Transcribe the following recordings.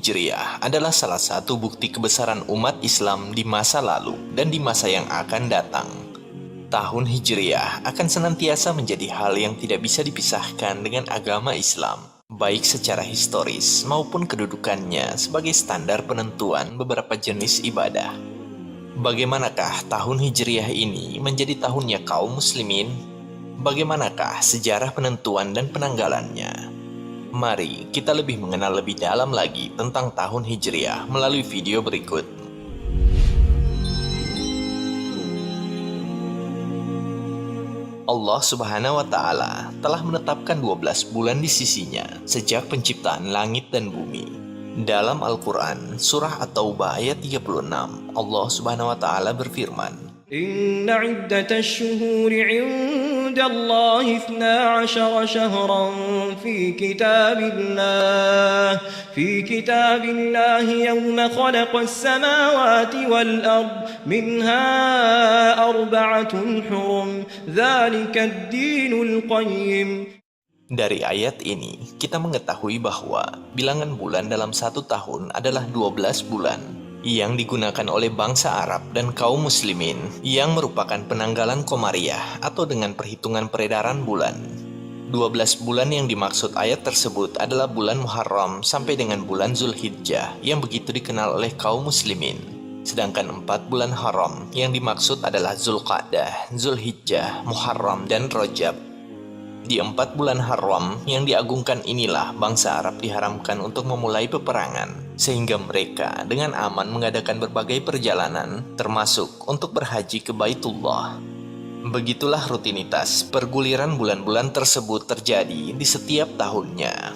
Hijriah adalah salah satu bukti kebesaran umat Islam di masa lalu dan di masa yang akan datang. Tahun Hijriah akan senantiasa menjadi hal yang tidak bisa dipisahkan dengan agama Islam, baik secara historis maupun kedudukannya sebagai standar penentuan beberapa jenis ibadah. Bagaimanakah tahun Hijriah ini menjadi tahunnya kaum muslimin? Bagaimanakah sejarah penentuan dan penanggalannya? Mari kita lebih mengenal lebih dalam lagi tentang tahun Hijriah melalui video berikut. Allah Subhanahu wa Ta'ala telah menetapkan 12 bulan di sisinya sejak penciptaan langit dan bumi. Dalam Al-Quran, surah At-Taubah ayat 36, Allah Subhanahu wa Ta'ala berfirman, Inna iddatash shuhuri 'inda Allah 12 shahran fi kitabillah yawma khalaqas samawati wal ard minha arba'atun hurum dhalika ad-dinul qayyim. Dari ayat ini, kita mengetahui bahwa bilangan bulan dalam satu tahun adalah 12 bulan yang digunakan oleh bangsa Arab dan kaum muslimin yang merupakan penanggalan Komariah atau dengan perhitungan peredaran bulan. 12 bulan yang dimaksud ayat tersebut adalah bulan Muharram sampai dengan bulan Zulhijjah yang begitu dikenal oleh kaum muslimin. Sedangkan 4 bulan haram yang dimaksud adalah Zulqa'dah, Zulhijjah, Muharram, dan Rajab. Di 4 bulan haram yang diagungkan inilah bangsa Arab diharamkan untuk memulai peperangan, sehingga mereka dengan aman mengadakan berbagai perjalanan, termasuk untuk berhaji ke Baitullah. Begitulah rutinitas perguliran bulan-bulan tersebut terjadi di setiap tahunnya.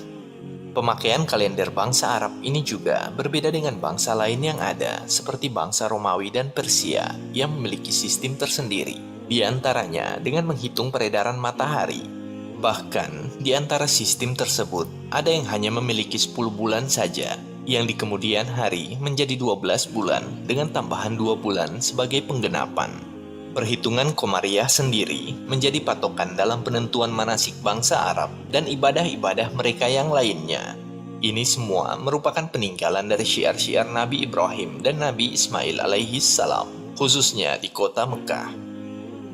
Pemakaian kalender bangsa Arab ini juga berbeda dengan bangsa lain yang ada, seperti bangsa Romawi dan Persia yang memiliki sistem tersendiri, di antaranya dengan menghitung peredaran matahari. Bahkan, di antara sistem tersebut, ada yang hanya memiliki 10 bulan saja, yang di kemudian hari menjadi 12 bulan dengan tambahan 2 bulan sebagai penggenapan. Perhitungan Komariah sendiri menjadi patokan dalam penentuan manasik bangsa Arab dan ibadah-ibadah mereka yang lainnya. Ini semua merupakan peninggalan dari syiar-syiar Nabi Ibrahim dan Nabi Ismail alaihi salam, khususnya di kota Mekah.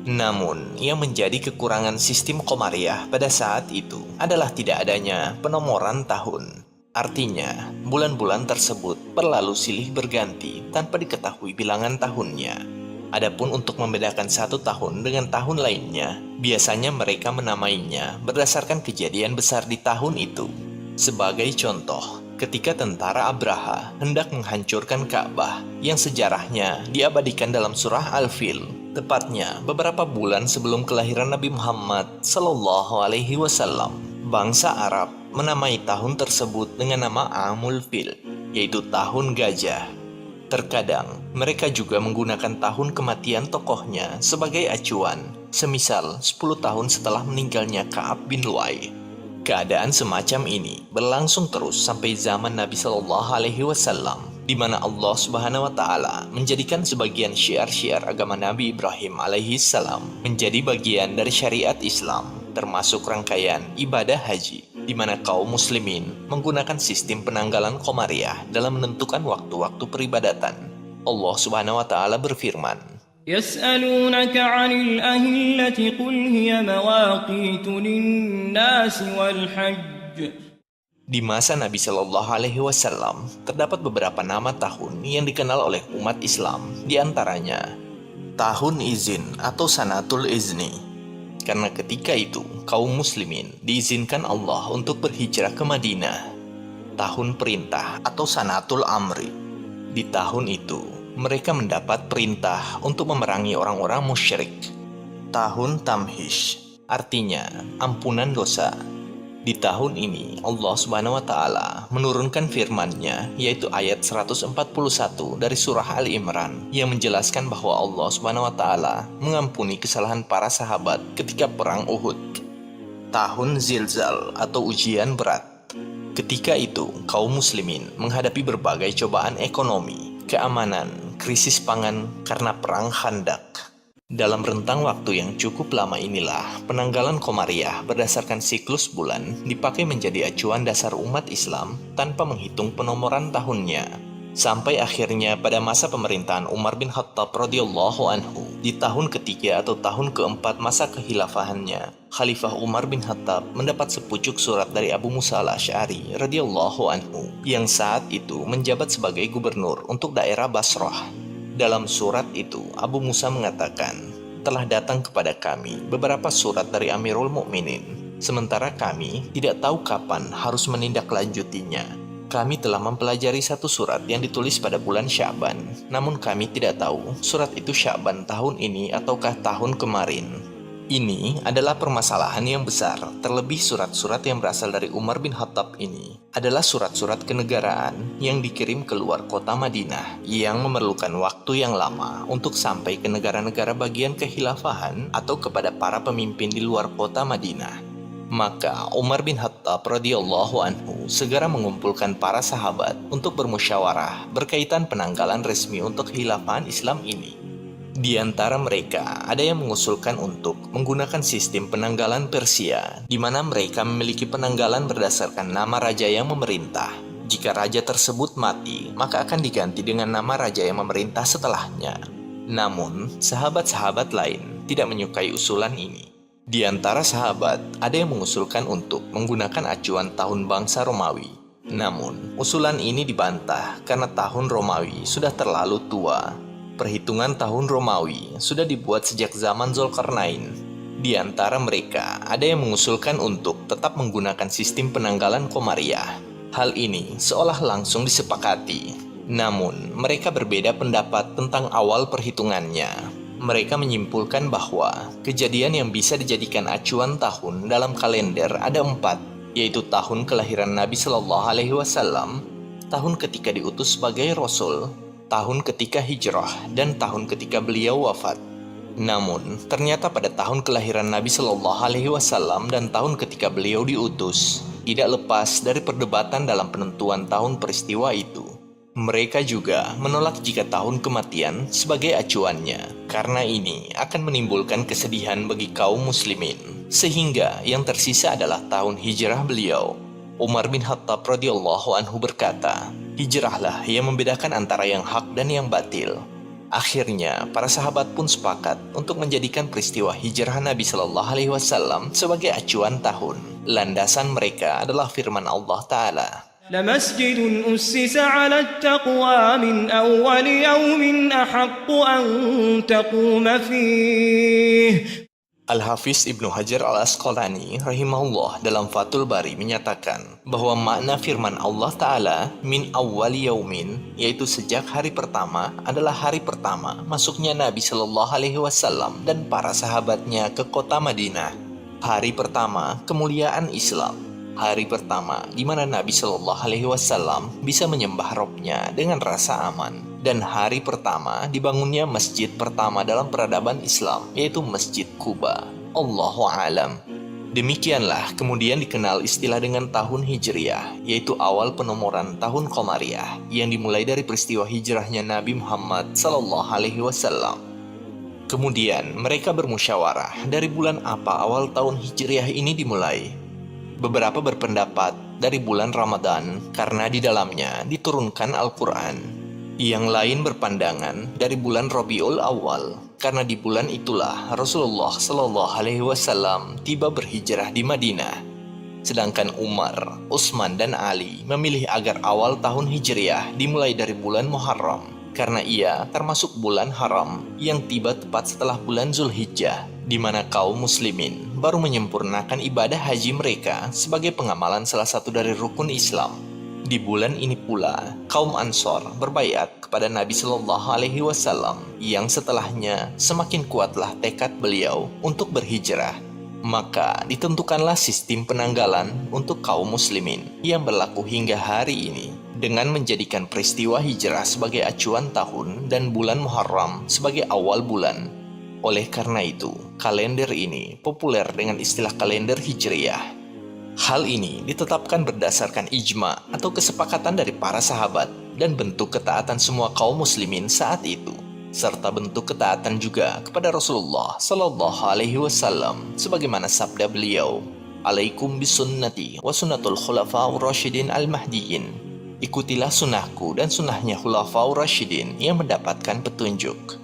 Namun, yang menjadi kekurangan sistem Komariah pada saat itu adalah tidak adanya penomoran tahun. Artinya, bulan-bulan tersebut berlalu silih berganti tanpa diketahui bilangan tahunnya. Adapun untuk membedakan satu tahun dengan tahun lainnya, biasanya mereka menamainya berdasarkan kejadian besar di tahun itu. Sebagai contoh, ketika tentara Abraha hendak menghancurkan Ka'bah yang sejarahnya diabadikan dalam surah Al-Fil, tepatnya beberapa bulan sebelum kelahiran Nabi Muhammad Sallallahu Alaihi Wasallam, bangsa Arab menamai tahun tersebut dengan nama Amul Fil, yaitu tahun gajah. Terkadang mereka juga menggunakan tahun kematian tokohnya sebagai acuan, semisal 10 tahun setelah meninggalnya Ka'ab bin Lu'ay. Keadaan semacam ini berlangsung terus sampai zaman Nabi Sallallahu Alaihi Wasallam, di mana Allah Subhanahu wa Ta'ala menjadikan sebagian syiar-syiar agama Nabi Ibrahim alaihi salam menjadi bagian dari syariat Islam, termasuk rangkaian ibadah haji, di mana kaum muslimin menggunakan sistem penanggalan Komariah dalam menentukan waktu-waktu peribadatan. Allah Subhanahu wa Ta'ala berfirman, يسألونك عن الأهلة قل هي مواقيت للناس والحج. Di masa Nabi Shallallahu Alaihi Wasallam terdapat beberapa nama tahun yang dikenal oleh umat Islam, di antaranya tahun izin atau sanatul izni, karena ketika itu kaum muslimin diizinkan Allah untuk berhijrah ke Madinah. Tahun perintah atau sanatul amri, di tahun itu mereka mendapat perintah untuk memerangi orang-orang musyrik. Tahun tamhish, artinya ampunan dosa. Di tahun ini Allah Subhanahu wa Ta'ala menurunkan firman-Nya, yaitu ayat 141 dari surah Ali Imran, yang menjelaskan bahwa Allah Subhanahu wa Ta'ala mengampuni kesalahan para sahabat ketika perang Uhud. Tahun Zilzal atau ujian berat. Ketika itu kaum muslimin menghadapi berbagai cobaan ekonomi, keamanan, krisis pangan karena perang Khandak. Dalam rentang waktu yang cukup lama inilah, penanggalan Komariah berdasarkan siklus bulan dipakai menjadi acuan dasar umat Islam tanpa menghitung penomoran tahunnya. Sampai akhirnya pada masa pemerintahan Umar bin Khattab radhiyallahu anhu, di tahun ketiga atau tahun keempat masa kekhilafahannya, Khalifah Umar bin Khattab mendapat sepucuk surat dari Abu Musa al-Asy'ari radhiyallahu anhu, yang saat itu menjabat sebagai gubernur untuk daerah Basrah. Dalam surat itu, Abu Musa mengatakan, telah datang kepada kami beberapa surat dari Amirul Mukminin, sementara kami tidak tahu kapan harus menindaklanjutinya. Kami telah mempelajari satu surat yang ditulis pada bulan Sya'ban, namun kami tidak tahu surat itu Sya'ban tahun ini ataukah tahun kemarin. Ini adalah permasalahan yang besar, terlebih surat-surat yang berasal dari Umar bin Khattab ini adalah surat-surat kenegaraan yang dikirim keluar kota Madinah yang memerlukan waktu yang lama untuk sampai ke negara-negara bagian kekhilafahan atau kepada para pemimpin di luar kota Madinah. Maka Umar bin Khattab radhiyallahu anhu segera mengumpulkan para sahabat untuk bermusyawarah berkaitan penanggalan resmi untuk kekhilafahan Islam ini. Di antara mereka, ada yang mengusulkan untuk menggunakan sistem penanggalan Persia, di mana mereka memiliki penanggalan berdasarkan nama raja yang memerintah. Jika raja tersebut mati, maka akan diganti dengan nama raja yang memerintah setelahnya. Namun, sahabat-sahabat lain tidak menyukai usulan ini. Di antara sahabat, ada yang mengusulkan untuk menggunakan acuan tahun bangsa Romawi. Namun, usulan ini dibantah karena tahun Romawi sudah terlalu tua. Perhitungan tahun Romawi sudah dibuat sejak zaman Zulkarnain. Di antara mereka, ada yang mengusulkan untuk tetap menggunakan sistem penanggalan Komariah. Hal ini seolah langsung disepakati. Namun, mereka berbeda pendapat tentang awal perhitungannya. Mereka menyimpulkan bahwa kejadian yang bisa dijadikan acuan tahun dalam kalender ada 4, yaitu tahun kelahiran Nabi Shallallahu Alaihi Wasallam, tahun ketika diutus sebagai Rasul, tahun ketika hijrah, dan tahun ketika beliau wafat. Namun, ternyata pada tahun kelahiran Nabi Shallallahu Alaihi Wasallam dan tahun ketika beliau diutus tidak lepas dari perdebatan dalam penentuan tahun peristiwa itu. Mereka juga menolak jika tahun kematian sebagai acuannya, karena ini akan menimbulkan kesedihan bagi kaum muslimin, sehingga yang tersisa adalah tahun hijrah beliau. Umar bin Khattab radhiyallahu anhu berkata, hijrahlah yang membedakan antara yang hak dan yang batil. Akhirnya, para sahabat pun sepakat untuk menjadikan peristiwa hijrah Nabi Shallallahu Alaihi Wasallam sebagai acuan tahun. Landasan mereka adalah firman Allah Ta'ala, لمسجد أسس على التقوى من أول يوم أحق أن تقوم فيه. Al-Hafiz Ibnu Hajar al-Asqalani rahimahullah dalam Fathul Bari menyatakan bahwa makna firman Allah Ta'ala min awwali yaumin, yaitu sejak hari pertama, adalah hari pertama masuknya Nabi Shallallahu Alaihi Wasallam dan para sahabatnya ke kota Madinah. Hari pertama kemuliaan Islam. Hari pertama di mana Nabi Shallallahu Alaihi Wasallam bisa menyembah Robnya dengan rasa aman. Dan hari pertama dibangunnya masjid pertama dalam peradaban Islam, yaitu Masjid Quba. Allahu a'lam. Demikianlah kemudian dikenal istilah dengan tahun Hijriah, yaitu awal penomoran tahun Qamariyah, yang dimulai dari peristiwa hijrahnya Nabi Muhammad Sallallahu Alaihi Wasallam. Kemudian mereka bermusyawarah dari bulan apa awal tahun Hijriah ini dimulai. Beberapa berpendapat dari bulan Ramadan, karena di dalamnya diturunkan Al-Quran. Yang lain berpandangan dari bulan Rabiul Awal, karena di bulan itulah Rasulullah Shallallahu Alaihi Wasallam tiba berhijrah di Madinah. Sedangkan Umar, Utsman, dan Ali memilih agar awal tahun Hijriah dimulai dari bulan Muharram, karena ia termasuk bulan haram yang tiba tepat setelah bulan Zulhijjah, di mana kaum muslimin baru menyempurnakan ibadah haji mereka sebagai pengamalan salah satu dari rukun Islam. Di bulan ini pula, kaum Ansor berbaiat kepada Nabi Shallallahu Alaihi Wasallam, yang setelahnya semakin kuatlah tekad beliau untuk berhijrah. Maka ditentukanlah sistem penanggalan untuk kaum muslimin yang berlaku hingga hari ini, dengan menjadikan peristiwa hijrah sebagai acuan tahun dan bulan Muharram sebagai awal bulan. Oleh karena itu, kalender ini populer dengan istilah kalender Hijriyah. Hal ini ditetapkan berdasarkan ijma atau kesepakatan dari para sahabat dan bentuk ketaatan semua kaum muslimin saat itu. serta bentuk ketaatan juga kepada Rasulullah Sallallahu Alaihi Wasallam, sebagaimana sabda beliau, "Alaikum bisunnati wa sunnatul khulafaur rasyidin al-mahdiyyin." Ikutilah sunnahku dan sunnahnya khulafaur rasyidin yang mendapatkan petunjuk.